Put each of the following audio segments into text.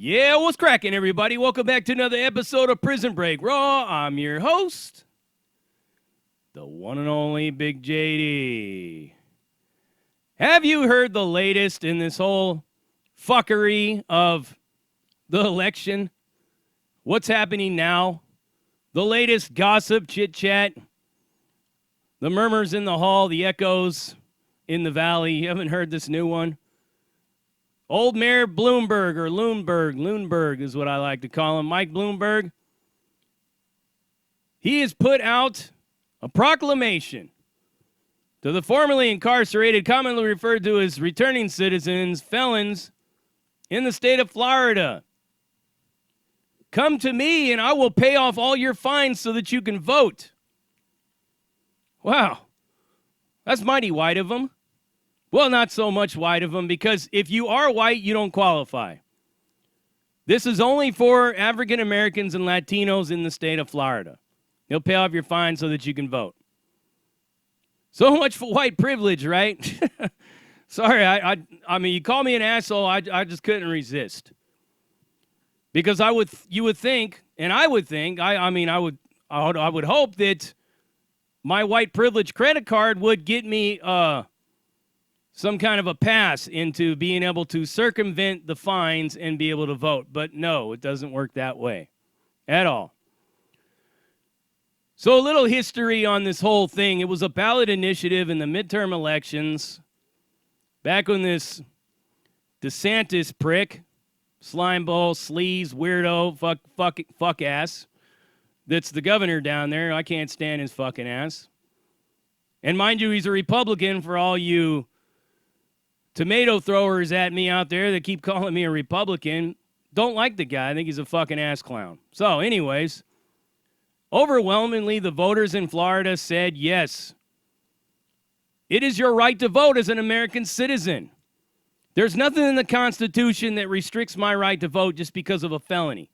Yeah, what's cracking, everybody? Welcome back to another episode of Prison Break Raw. I'm your host, the one and only Big JD. Have you heard the latest in this whole fuckery of the election? What's happening now? The latest gossip, chit-chat, the murmurs in the hall, the echoes in the valley. You haven't heard this new one? Old Mayor Bloomberg, or Loonberg is what I like to call him, Mike Bloomberg. He has put out a proclamation to the formerly incarcerated, commonly referred to as returning citizens, felons, in the state of Florida. Come to me and I will pay off all your fines so that you can vote. Wow, that's mighty white of him. Well, not so much white of them, because if you are white, you don't qualify. This is only for African Americans and Latinos in the state of Florida. He'll pay off your fine so that you can vote. So much for white privilege, right? Sorry, I mean, you call me an asshole, I just couldn't resist. Because you would think, and I would think, I would hope that my white privilege credit card would get me some kind of a pass into being able to circumvent the fines and be able to vote. But no, it doesn't work that way at all. So a little history on this whole thing. It was a ballot initiative in the midterm elections back when this DeSantis prick, slimeball, sleaze, weirdo, fuck ass, that's the governor down there. I can't stand his fucking ass. And mind you, he's a Republican, for all you tomato throwers at me out there that keep calling me a Republican. Don't like the guy. I think he's a fucking ass clown. So anyways, overwhelmingly the voters in Florida said yes. It is your right to vote as an American citizen. There's nothing in the Constitution that restricts my right to vote just because of a felony.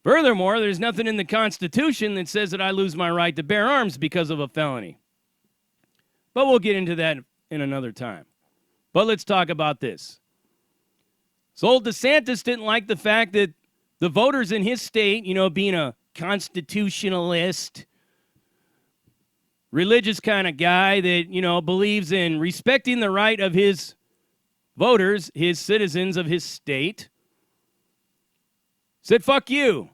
Furthermore, there's nothing in the Constitution that says that I lose my right to bear arms because of a felony. But we'll get into that in another time. But let's talk about this. So old DeSantis didn't like the fact that the voters in his state, being a constitutionalist, religious kind of guy that, believes in respecting the right of his voters, his citizens of his state, said, fuck you.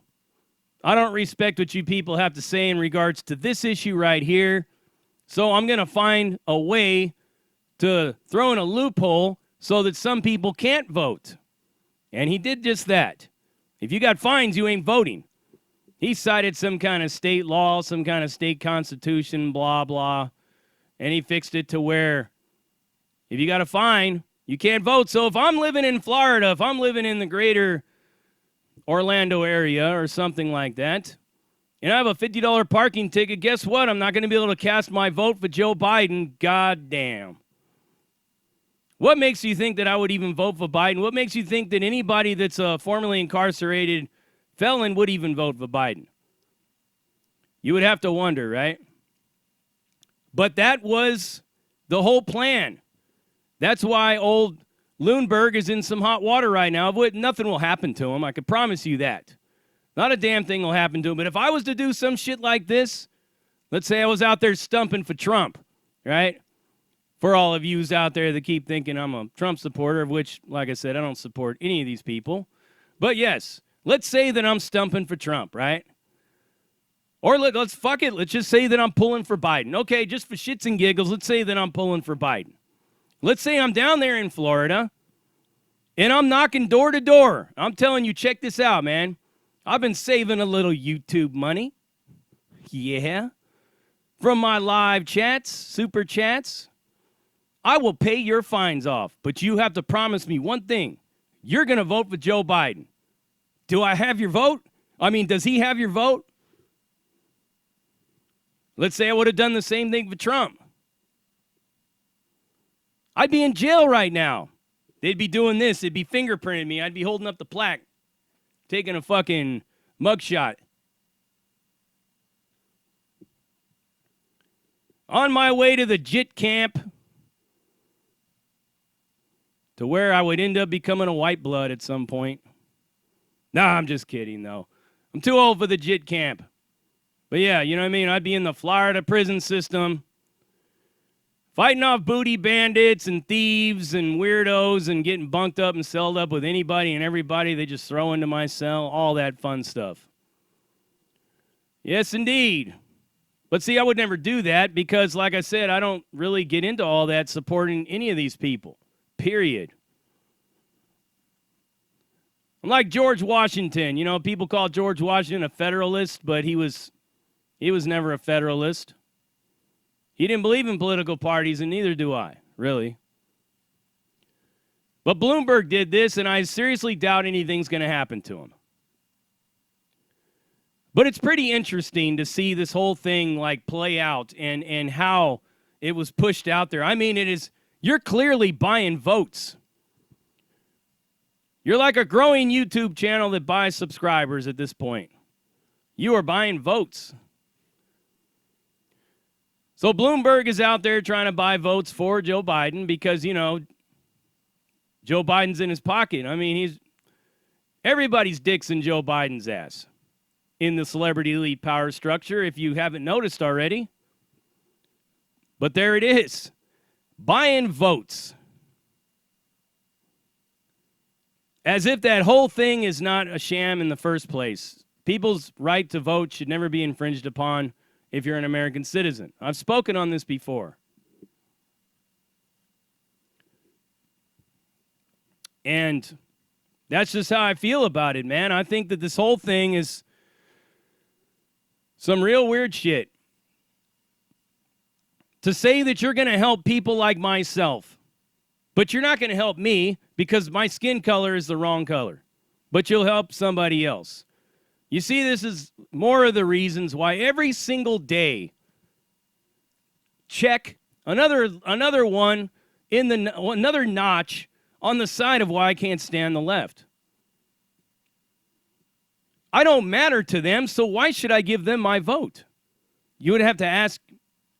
I don't respect what you people have to say in regards to this issue right here. So I'm going to find a way to throw in a loophole so that some people can't vote. And he did just that. If you got fines, you ain't voting. He cited some kind of state law, some kind of state constitution, blah, blah. And he fixed it to where if you got a fine, you can't vote. So if I'm living in Florida, if I'm living in the greater Orlando area or something like that, and I have a $50 parking ticket, guess what? I'm not going to be able to cast my vote for Joe Biden. God damn. What makes you think that I would even vote for Biden? What makes you think that anybody that's a formerly incarcerated felon would even vote for Biden? You would have to wonder, right? But that was the whole plan. That's why old Loonberg is in some hot water right now. Nothing will happen to him. I can promise you that. Not a damn thing will happen to him. But if I was to do some shit like this, let's say I was out there stumping for Trump, right? For all of yous out there that keep thinking I'm a Trump supporter, of which, like I said, I don't support any of these people. But yes, let's say that I'm stumping for Trump, right? Or let's fuck it. Let's just say that I'm pulling for Biden. Okay, just for shits and giggles, let's say that I'm pulling for Biden. Let's say I'm down there in Florida, and I'm knocking door to door. I'm telling you, check this out, man. I've been saving a little YouTube money. Yeah. From my live chats, super chats. I will pay your fines off, but you have to promise me one thing. You're going to vote for Joe Biden. Do I have your vote? I mean, does he have your vote? Let's say I would have done the same thing for Trump. I'd be in jail right now. They'd be doing this. They'd be fingerprinting me. I'd be holding up the plaque, taking a fucking mugshot. On my way to the JIT camp, to where I would end up becoming a white blood at some point. Nah, I'm just kidding, though. I'm too old for the JIT camp. But yeah, you know what I mean? I'd be in the Florida prison system, fighting off booty bandits and thieves and weirdos and getting bunked up and celled up with anybody and everybody they just throw into my cell, all that fun stuff. Yes, indeed. But see, I would never do that because, like I said, I don't really get into all that supporting any of these people, period. I'm like George Washington. You know, people call George Washington a Federalist, but he was never a Federalist. He didn't believe in political parties, and neither do I, really. But Bloomberg did this, and I seriously doubt anything's going to happen to him. But it's pretty interesting to see this whole thing like play out and how it was pushed out there. I mean, you're clearly buying votes. You're like a growing YouTube channel that buys subscribers at this point. You are buying votes. So Bloomberg is out there trying to buy votes for Joe Biden because, you know, Joe Biden's in his pocket. I mean, everybody's dick's in Joe Biden's ass in the celebrity elite power structure, if you haven't noticed already. But there it is. Buying votes. As if that whole thing is not a sham in the first place. People's right to vote should never be infringed upon if you're an American citizen. I've spoken on this before. And that's just how I feel about it, man. I think that this whole thing is some real weird shit. To say that you're going to help people like myself, but you're not going to help me because my skin color is the wrong color, but you'll help somebody else. You see, this is more of the reasons why every single day, check another one in another notch on the side of why I can't stand the left. I don't matter to them, so why should I give them my vote? You would have to ask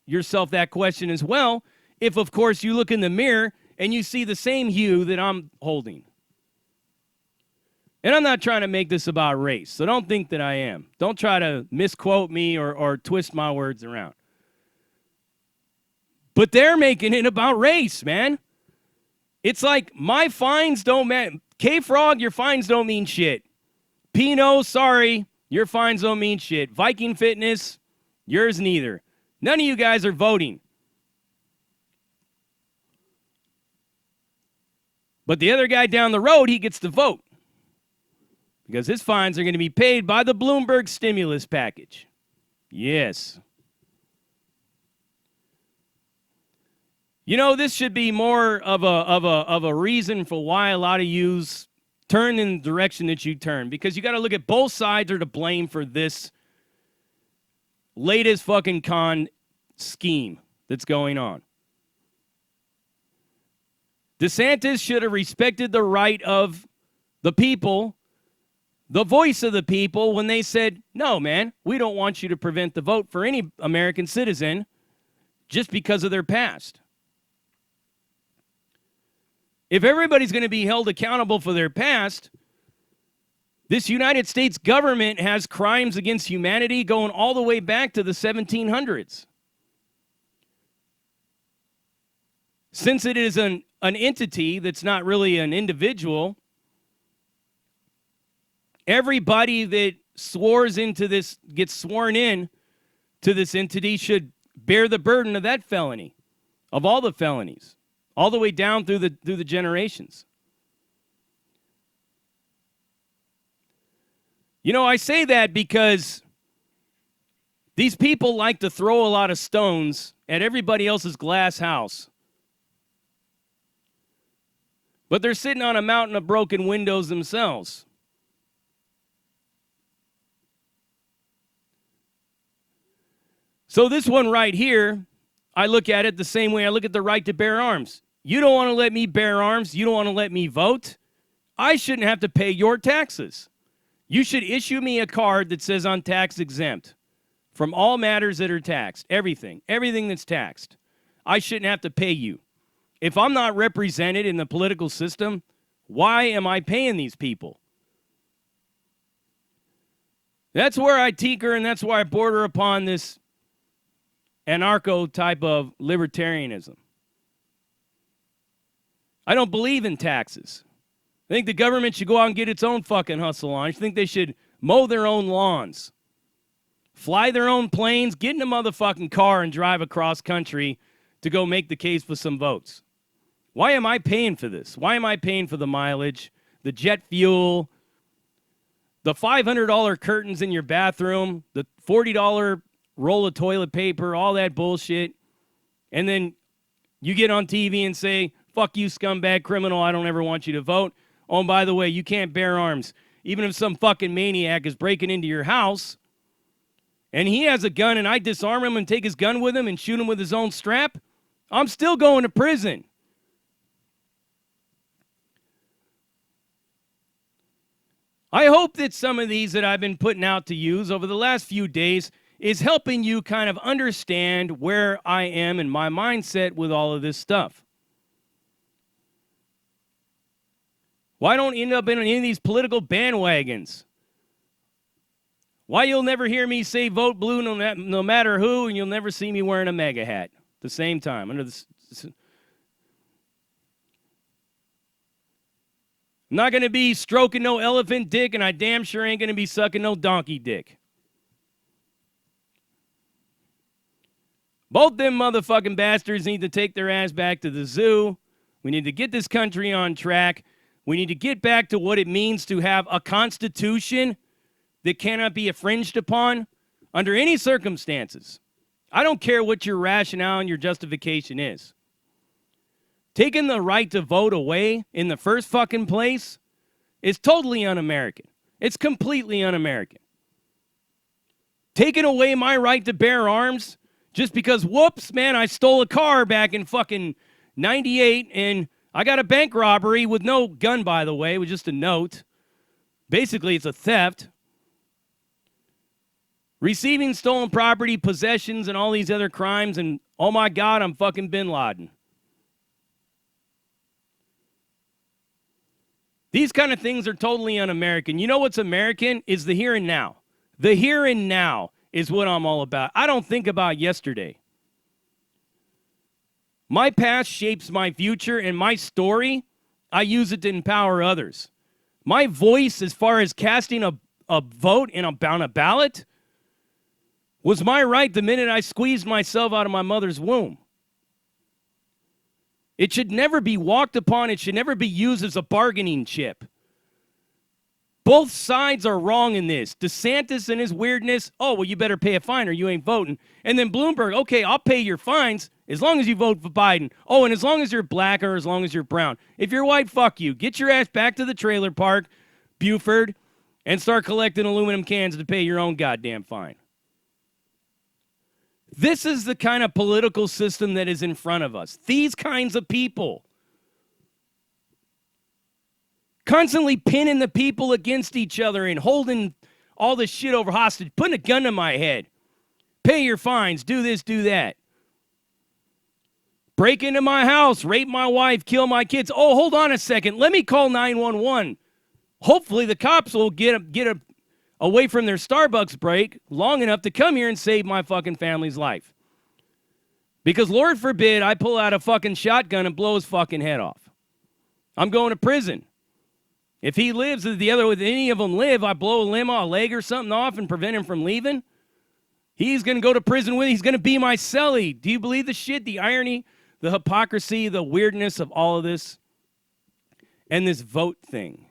yourself that question as well if, of course, you look in the mirror and you see the same hue that I'm holding. And I'm not trying to make this about race, so don't think that I am. Don't try to misquote me or twist my words around. But they're making it about race, man. It's like my fines don't matter. K-Frog, your fines don't mean shit. Pino, sorry, your fines don't mean shit. Viking Fitness, yours neither. None of you guys are voting. But the other guy down the road, he gets to vote. Because his fines are going to be paid by the Bloomberg stimulus package. Yes. You know, this should be more of a reason for why a lot of yous turn in the direction that you turn. Because you got to look at both sides are to blame for this latest fucking con scheme that's going on. DeSantis should have respected the right of the people, the voice of the people, when they said, no, man, we don't want you to prevent the vote for any American citizen just because of their past. If everybody's going to be held accountable for their past, this United States government has crimes against humanity going all the way back to the 1700s. Since it is an entity that's not really an individual, everybody that swears into this, gets sworn in to this entity should bear the burden of that felony, of all the felonies, all the way down through the generations. You know, I say that because these people like to throw a lot of stones at everybody else's glass house. But they're sitting on a mountain of broken windows themselves. So this one right here, I look at it the same way I look at the right to bear arms. You don't want to let me bear arms. You don't want to let me vote. I shouldn't have to pay your taxes. You should issue me a card that says I'm tax exempt from all matters that are taxed. Everything that's taxed. I shouldn't have to pay you. if I'm not represented in the political system, why am I paying these people? That's where I tinker, and that's why I border upon this anarcho type of libertarianism. I don't believe in taxes. I think the government should go out and get its own fucking hustle on. I think they should mow their own lawns, fly their own planes, get in a motherfucking car and drive across country to go make the case for some votes. Why am I paying for this? Why am I paying for the mileage, the jet fuel, the $500 curtains in your bathroom, the $40 roll of toilet paper, all that bullshit, and then you get on TV and say, fuck you, scumbag criminal, I don't ever want you to vote. Oh, and by the way, you can't bear arms. Even if some fucking maniac is breaking into your house and he has a gun and I disarm him and take his gun with him and shoot him with his own strap, I'm still going to prison. I hope that some of these that I've been putting out to use over the last few days is helping you kind of understand where I am in my mindset with all of this stuff. Why don't end up in any of these political bandwagons? Why you'll never hear me say vote blue no matter who, and you'll never see me wearing a MAGA hat at the same time. I'm not going to be stroking no elephant dick, and I damn sure ain't going to be sucking no donkey dick. Both them motherfucking bastards need to take their ass back to the zoo. We need to get this country on track. We need to get back to what it means to have a constitution that cannot be infringed upon under any circumstances. I don't care what your rationale and your justification is. Taking the right to vote away in the first fucking place is totally un-American. It's completely un-American. Taking away my right to bear arms just because, whoops, man, I stole a car back in fucking 98 and I got a bank robbery with no gun, by the way, with just a note. Basically, it's a theft. Receiving stolen property, possessions, and all these other crimes, and oh my God, I'm fucking Bin Laden. These kind of things are totally un-American. You know what's American? Is the here and now. The here and now is what I'm all about. I don't think about yesterday. My past shapes my future, and my story, I use it to empower others. My voice, as far as casting a vote on a ballot, was my right the minute I squeezed myself out of my mother's womb. It should never be walked upon. It should never be used as a bargaining chip. Both sides are wrong in this. DeSantis and his weirdness, oh, well, you better pay a fine or you ain't voting. And then Bloomberg, okay, I'll pay your fines as long as you vote for Biden. Oh, and as long as you're black or as long as you're brown. If you're white, fuck you. Get your ass back to the trailer park, Buford, and start collecting aluminum cans to pay your own goddamn fine. This is the kind of political system that is in front of us. These kinds of people. Constantly pinning the people against each other and holding all this shit over hostage, putting a gun to my head. Pay your fines, do this, do that. Break into my house, rape my wife, kill my kids. Oh, hold on a second. Let me call 911. Hopefully the cops will get away from their Starbucks break long enough to come here and save my fucking family's life. Because Lord forbid I pull out a fucking shotgun and blow his fucking head off. I'm going to prison. If he lives, if any of them live, I blow a limb, a leg or something off and prevent him from leaving. He's going to go to prison with me. He's going to be my cellie. Do you believe the shit, the irony, the hypocrisy, the weirdness of all of this? And this vote thing.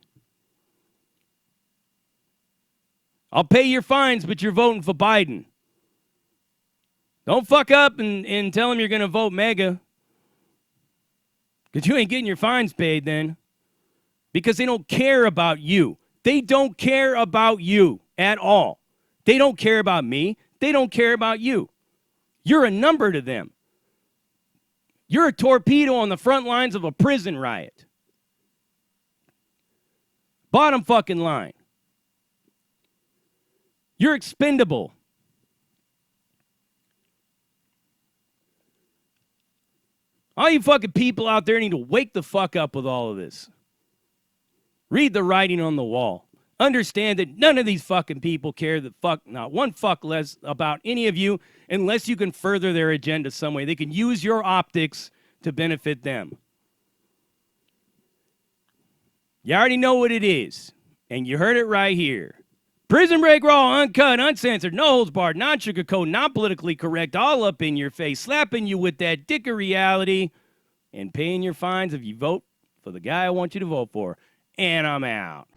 I'll pay your fines, but you're voting for Biden. Don't fuck up and tell him you're going to vote MAGA. Because you ain't getting your fines paid then. Because they don't care about you. They don't care about you at all. They don't care about me. They don't care about you. You're a number to them. You're a torpedo on the front lines of a prison riot. Bottom fucking line. You're expendable. All you fucking people out there need to wake the fuck up with all of this. Read the writing on the wall. Understand that none of these fucking people care the fuck, not one fuck less about any of you unless you can further their agenda some way. They can use your optics to benefit them. You already know what it is, and you heard it right here. Prison Break Raw, uncut, uncensored, no holds barred, non-sugarcoat, non-politically correct, all up in your face, slapping you with that dick of reality and paying your fines if you vote for the guy I want you to vote for. And I'm out.